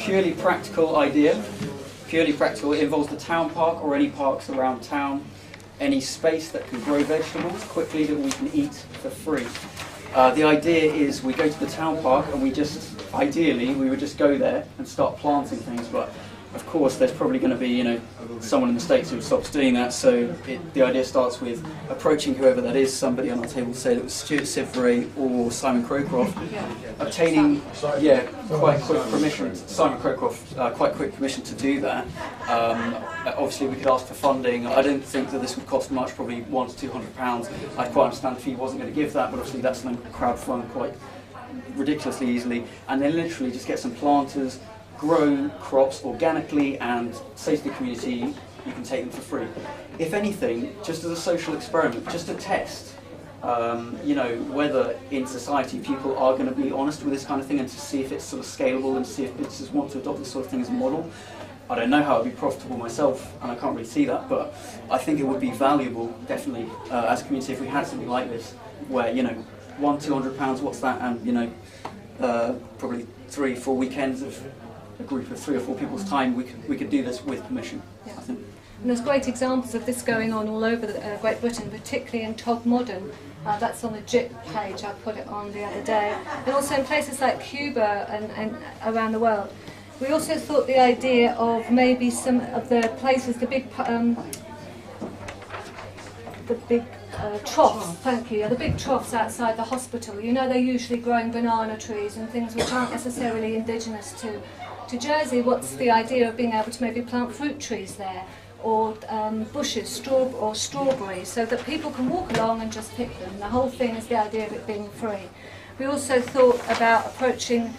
purely practical idea. Purely practical. It involves the town park or any parks around town. Any space that can grow vegetables quickly that we can eat for free. The idea is we go to the town park and ideally we would just go there and start planting things, but of course there's probably going to be, someone in the States who stops doing that, so the idea starts with approaching whoever that is, somebody on our table, say that was Stuart Sivray or Simon Crowcroft, obtaining quite quick permission, Simon Crowcroft, quite quick permission to do that. Obviously we could ask for funding. I don't think that this would cost much, probably £100 to £200. I'd quite understand if he wasn't going to give that, but obviously that's something crowdfund quite ridiculously easily, and then literally just get some planters, grow crops organically, and say to the community you can take them for free. If anything, just as a social experiment, just a test, whether in society people are going to be honest with this kind of thing, and to see if it's sort of scalable and to see if businesses want to adopt this sort of thing as a model. I don't know how it would be profitable myself, and I can't really see that, but I think it would be valuable, definitely, as a community, if we had something like this, where, £100-200, what's that, and, probably 3-4 weekends of a group of 3 or 4 people's time, we could do this with permission, I think. And there's great examples of this going on all over Great Britain, particularly in Todmorden. That's on the JIT page, I put it on the other day. And also in places like Cuba and around the world. We also thought the idea of maybe some of the places, the big troughs, thank you, the big troughs outside the hospital. They're usually growing banana trees and things which aren't necessarily indigenous to Jersey. What's the idea of being able to maybe plant fruit trees there, or bushes, or strawberries, so that people can walk along and just pick them? The whole thing is the idea of it being free. We also thought about approaching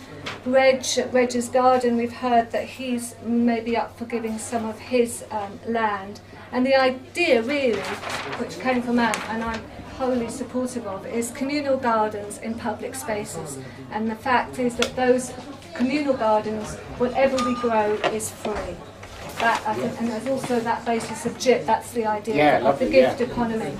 Reg at Reg's Garden. We've heard that he's maybe up for giving some of his land. And the idea really, which came from Anne, and I'm wholly supportive of, is communal gardens in public spaces. And the fact is that those communal gardens, whatever we grow, is free. That, I think, and there's also that basis of JIT, that's the idea of the gift economy.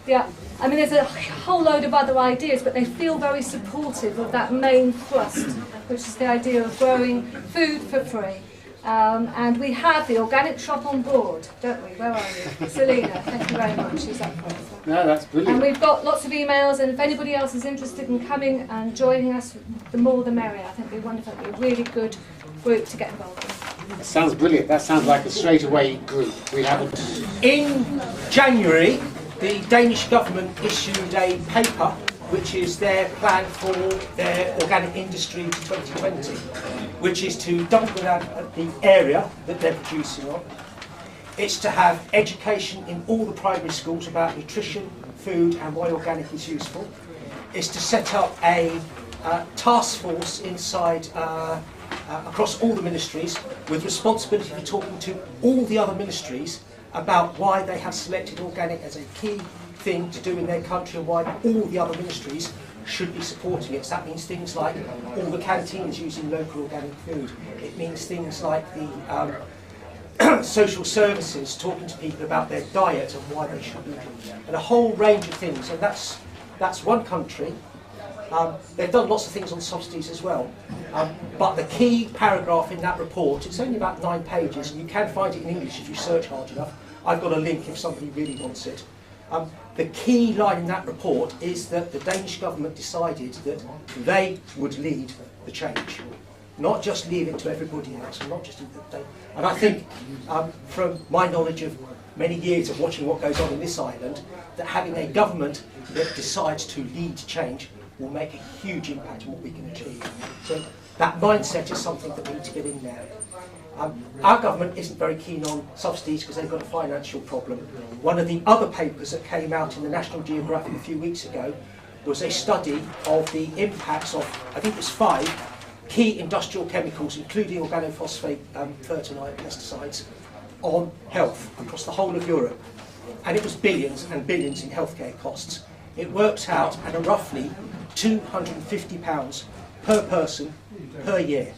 There's a whole load of other ideas, but they feel very supportive of that main thrust, which is the idea of growing food for free. And we have the organic shop on board, don't we? Where are you? Selena, thank you very much. She's up for it. No, that's brilliant. And we've got lots of emails, and if anybody else is interested in coming and joining us, the more the merrier. I think it'd be wonderful. It'd be a really good group to get involved in. That sounds brilliant. That sounds like a straightaway group. We haven't. In January, the Danish government issued a paper which is their plan for their organic industry to 2020, which is to double the area that they're producing on. It's to have education in all the primary schools about nutrition, food, and why organic is useful. It's to set up a task force inside across all the ministries with responsibility for talking to all the other ministries about why they have selected organic as a key thing to do in their country and why all the other ministries should be supporting it. So that means things like all the canteens using local organic food. It means things like the social services talking to people about their diet and why they should be, and a whole range of things. And that's one country. They've done lots of things on subsidies as well, but the key paragraph in that report, it's only about 9 pages, and you can find it in English if you search hard enough. I've got a link if somebody really wants it. The key line in that report is that the Danish government decided that they would lead the change, not just leave it to everybody else, and not just in the day. And I think, from my knowledge of many years of watching what goes on in this island, that having a government that decides to lead change will make a huge impact on what we can achieve. So that mindset is something that we need to get in there. Our government isn't very keen on subsidies because they've got a financial problem. One of the other papers that came out in the National Geographic a few weeks ago was a study of the impacts of, I think it was 5 key industrial chemicals, including organophosphate fertilizer pesticides, on health across the whole of Europe. And it was billions and billions in healthcare costs. It works out at a roughly £250 per person per year.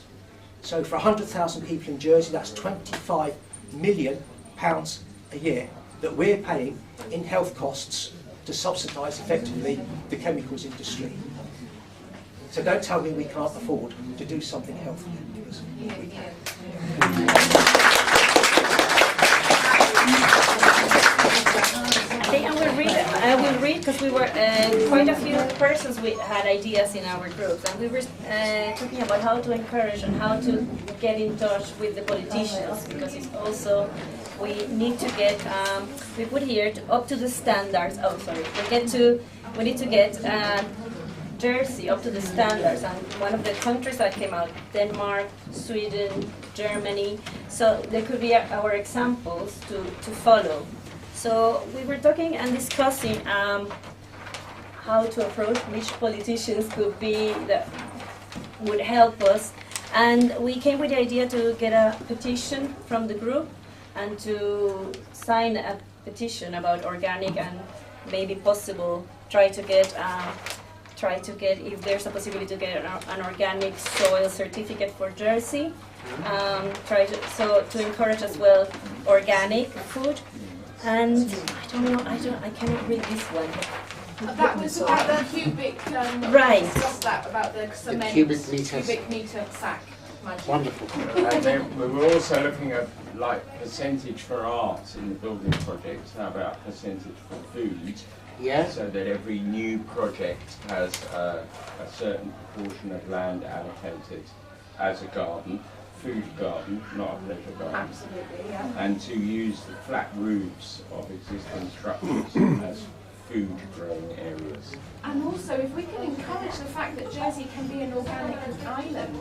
So for 100,000 people in Jersey, that's £25 million a year that we're paying in health costs to subsidise effectively the chemicals industry. So don't tell me we can't afford to do something healthy. things. I will read because we were quite a few persons we had ideas in our groups, and we were talking about how to encourage and how to get in touch with the politicians, because it's also we need to get we put here up to the standards. Oh, sorry, we need to get Jersey up to the standards, and one of the countries that came out, Denmark, Sweden, Germany. So there could be our examples to follow. So we were talking and discussing how to approach which politicians could be that would help us, and we came with the idea to get a petition from the group and to sign a petition about organic, and maybe possible try to get if there's a possibility to get an organic soil certificate for Jersey. To encourage as well organic food. And I cannot read this one. That was about the cubic, right. Discussed that about the cement, cubic metre sack. Imagine. Wonderful. We were also looking at like percentage for arts in the building projects. How about percentage for food? Yeah. So that every new project has a certain proportion of land allocated as a garden. Food garden, not a pleasure garden. Absolutely, yeah. And to use the flat roofs of existing structures as food growing areas. And also, if we can encourage the fact that Jersey can be an organic island,